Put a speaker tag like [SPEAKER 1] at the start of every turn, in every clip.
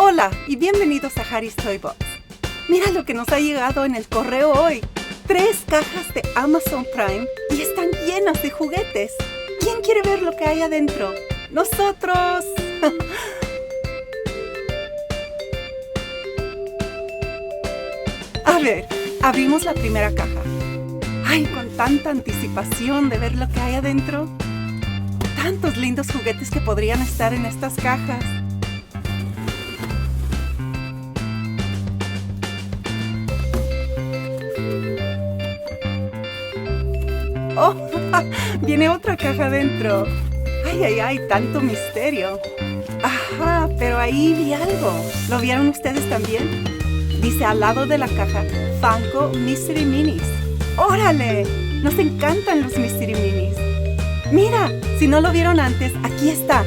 [SPEAKER 1] Hola y bienvenidos a Harry's Toy Box. Mira lo que nos ha llegado en el correo hoy. 3 cajas de Amazon Prime y están llenas de juguetes. ¿Quién quiere ver lo que hay adentro? ¡Nosotros! A ver, abrimos la primera caja. ¡Ay, con tanta anticipación de ver lo que hay adentro! Tantos lindos juguetes que podrían estar en estas cajas. ¡Oh! Viene otra caja adentro. ¡Ay, ay, ay! ¡Tanto misterio! ¡Ajá! Pero ahí vi algo. ¿Lo vieron ustedes también? Dice al lado de la caja, Funko Mystery Minis. ¡Órale! Nos encantan los Mystery Minis. Mira, si no lo vieron antes, aquí está.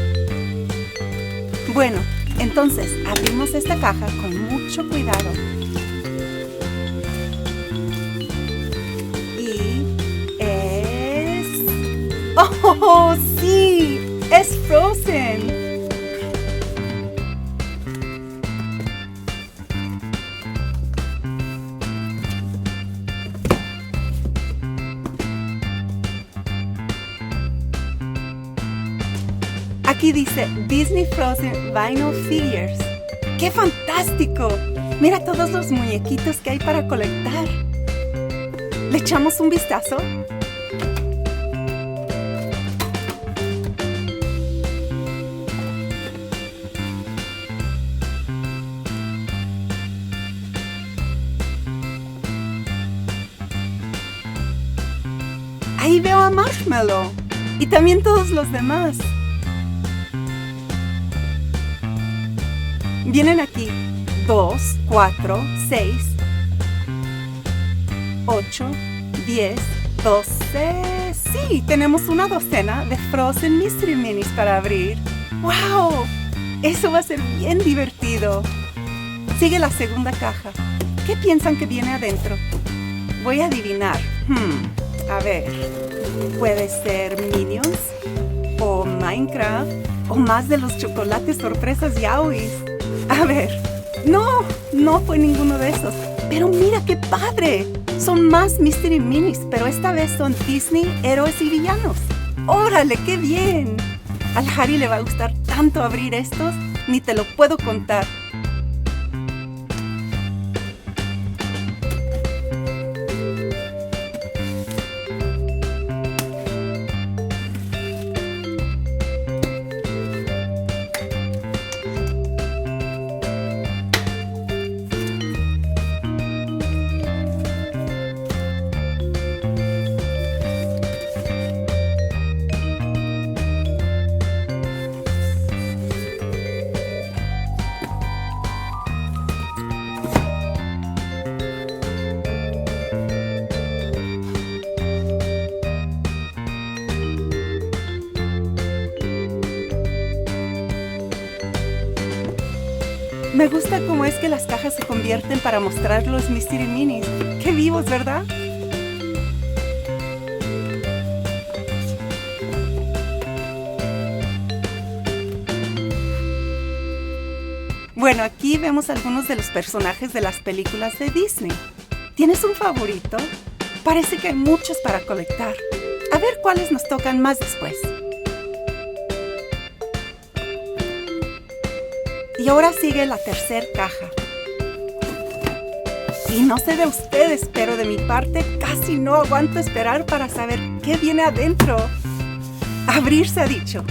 [SPEAKER 1] Bueno, entonces abrimos esta caja con mucho cuidado. ¡Oh, sí! ¡Es Frozen! Aquí dice Disney Frozen Vinyl Figures. ¡Qué fantástico! Mira todos los muñequitos que hay para colectar. ¿Le echamos un vistazo? Ahí veo a Marshmallow y también todos los demás. Vienen aquí 2, 4, 6, 8, 10, 12. Sí, tenemos una docena de Frozen Mystery Minis para abrir. ¡Wow! Eso va a ser bien divertido. Sigue la segunda caja. ¿Qué piensan que viene adentro? Voy a adivinar. A ver, puede ser Minions, o Minecraft, o más de los chocolates sorpresas Yowis. A ver, no fue ninguno de esos. Pero mira qué padre. Son más Mystery Minis, pero esta vez son Disney, héroes y villanos. ¡Órale, qué bien! Al Harry le va a gustar tanto abrir estos, ni te lo puedo contar. Me gusta cómo es que las cajas se convierten para mostrar los Mystery Minis. ¡Qué vivos!, ¿verdad? Bueno, aquí vemos algunos de los personajes de las películas de Disney. ¿Tienes un favorito? Parece que hay muchos para colectar. A ver cuáles nos tocan más después. Y ahora sigue la tercera caja. Y no sé de ustedes, pero de mi parte casi no aguanto esperar para saber qué viene adentro. Abrir se ha dicho.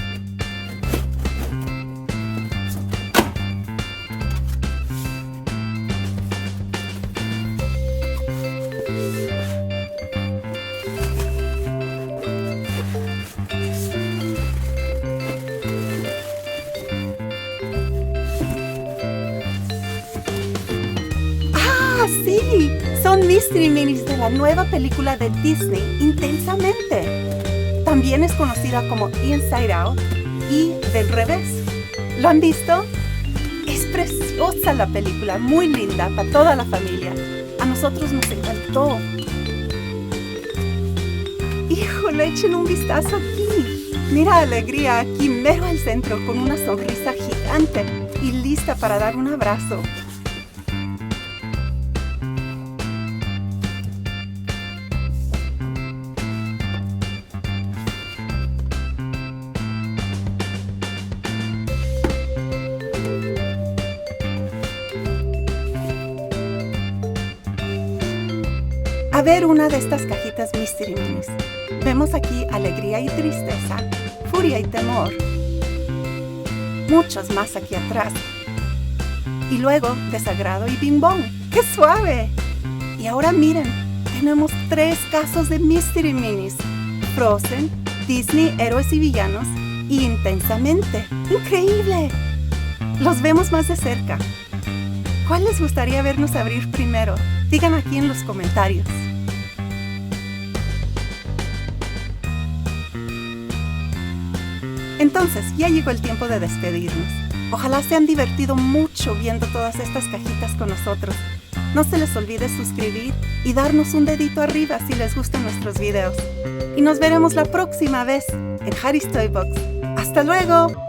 [SPEAKER 1] ¡Sí! Son Mystery Minis de la nueva película de Disney, Intensamente. También es conocida como Inside Out y Del Revés. ¿Lo han visto? Es preciosa la película, muy linda para toda la familia. A nosotros nos encantó. ¡Híjole! Echen un vistazo aquí. Mira Alegría aquí mero al centro con una sonrisa gigante y lista lista para dar un abrazo. A ver una de estas cajitas Mystery Minis. Vemos aquí alegría y tristeza, furia y temor. Muchos más aquí atrás. Y luego desagrado y bing bong. ¡Qué suave! Y ahora miren, tenemos 3 casos de Mystery Minis. Frozen, Disney, Héroes y Villanos y Intensamente. ¡Increíble! Los vemos más de cerca. ¿Cuál les gustaría vernos abrir primero? Digan aquí en los comentarios. Entonces, ya llegó el tiempo de despedirnos. Ojalá se han divertido mucho viendo todas estas cajitas con nosotros. No se les olvide suscribir y darnos un dedito arriba si les gustan nuestros videos. Y nos veremos la próxima vez en Harry's Toy Box. ¡Hasta luego!